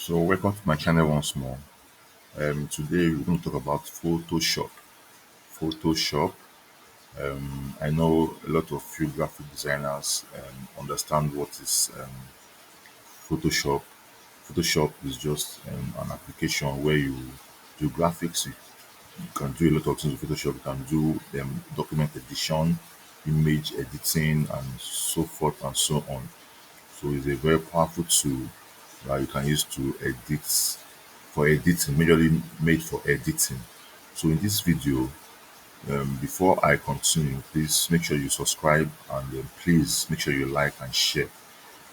So welcome to my channel once more. Today we're going to talk about Photoshop. Photoshop. I know a lot of you graphic designers understand what is Photoshop. Photoshop is just an application where you do graphics. You can do a lot of things with Photoshop. You can do document edition, image editing, and so forth and so on. So it's a very powerful tool that you can use to edit for editing, majorly made for editing. So in this video, before I continue, please make sure you subscribe and please make sure you like and share.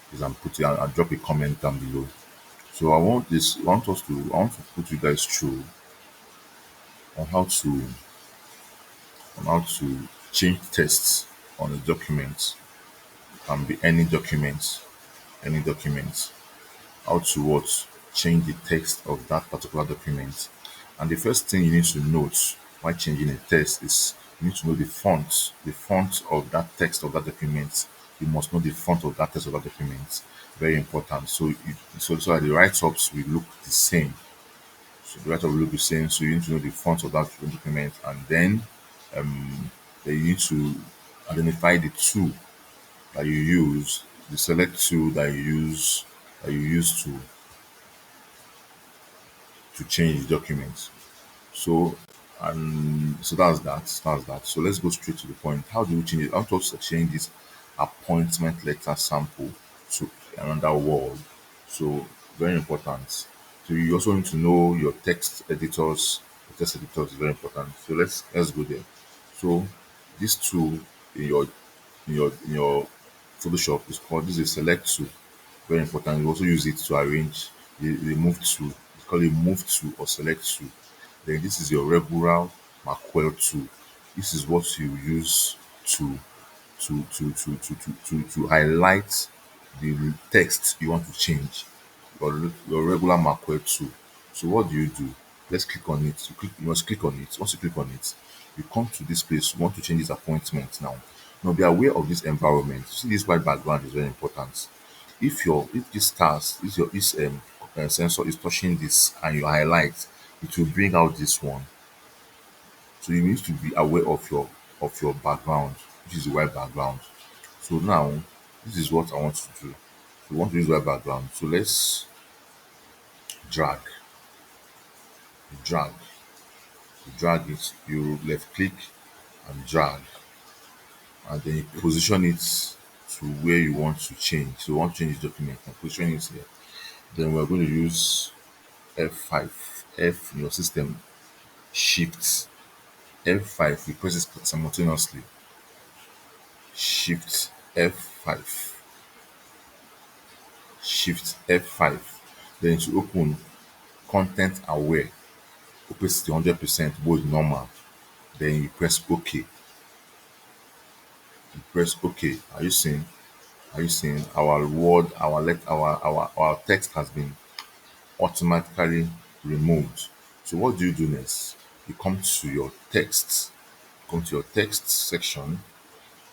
Please and put it and drop a comment down below. So I want to put you guys through on how to change text on a document. It can be any document. How to what change the text of that particular document. And the first thing you need to note while changing a text is you need to know the font of that text of that document. You must know the font of that text of that document. Very important. So that the write-ups will look the same. So the write-up will look the same. So you need to know the font of that document, and then you need to identify the tool that you use, the select tool that you use to change the document. So so That's that. So let's go straight to the point. How do we change it? How to change this appointment letter sample to another word? So very important. So you also need to know your text editors. The text editors is very important. So let's go there. So this tool in your in your Photoshop is called this is a select tool. Very important. You also use it to arrange the move tool. It's called a move tool or select tool. Then this is your regular Macquarie tool. This is what you use to to highlight the text you want to change. Your regular Macquarie tool. So what do you do? Let's click on it. You must click on it. Once you click on it, you come to this place. You want to change this appointment now. Now be aware of this environment. See, this white background is very important. If this task, if your this sensor is touching this and you highlight, it will bring out this one. So you need to be aware of your background, which is the white background. So now this is what I want to do. So we want to use white background. So let's drag, drag, drag it. You left click and drag, and then you position it to where you want to change. So you want to change the document and position it here. Then we're going to use F5. F in your system, Shift F5. You press it simultaneously. Shift F5. Shift F5. Then to open content aware, opacity 100%, bold normal. Then you press OK. You press OK. Are you seeing? Are you seeing our word, our text has been automatically removed? So what do you do next? You come to your text. Come to your text section.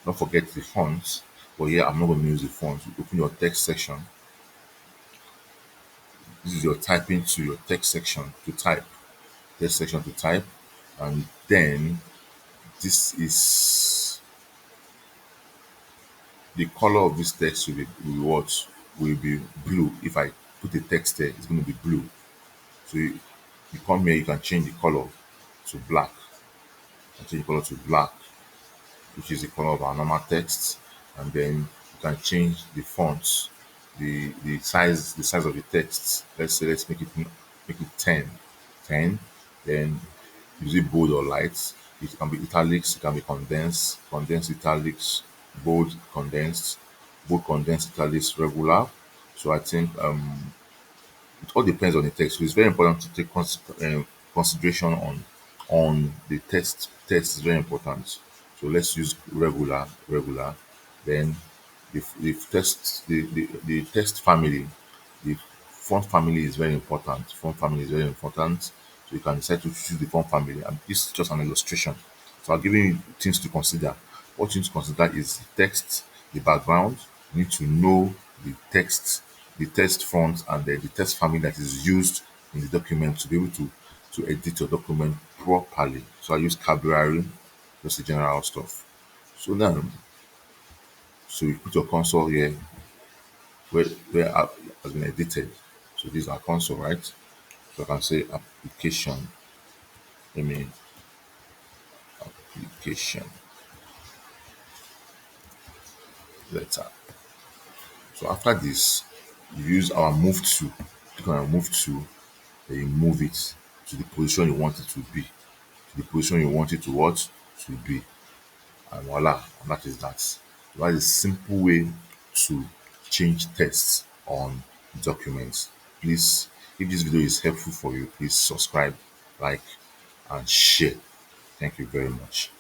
Don't forget the font. But here I'm not going to use the font. You open your text section. This is your typing to your text section to type. Text section to type. And then this is the color of this text will be what? Will be blue. If I put a text there, it's going to be blue. So you come here, you can change the color to black. Change the color to black, which is the color of our normal text. And then you can change the fonts, the size of the text. Let's make it 10. 10. Then use it bold or light. It can be italics, it can be condensed italics, bold condensed italics, regular. So I think it all depends on the text. So it's very important to take consideration on the text. Text is very important. So let's use regular. Then the text family, the font family is very important. Font family is very important. So you can decide to choose the font family. And this is just an illustration. So I'm giving you things to consider. What you need to consider is the text, the background. You need to know the text the text font and the text family that is used in the document to be able to edit your document properly. So I use Caballary, just the general stuff. So now, so you put your console here where app has been edited. So this is our console, right? So I can say application. Let me application letter. So after this, you use our move to. Click on our move to, then you move it to the position you want it to be. To the position you want it to what? To be. And voila, and that is that. So that is a simple way to change text on documents. Please, if this video is helpful for you, please subscribe, like, and share. Thank you very much.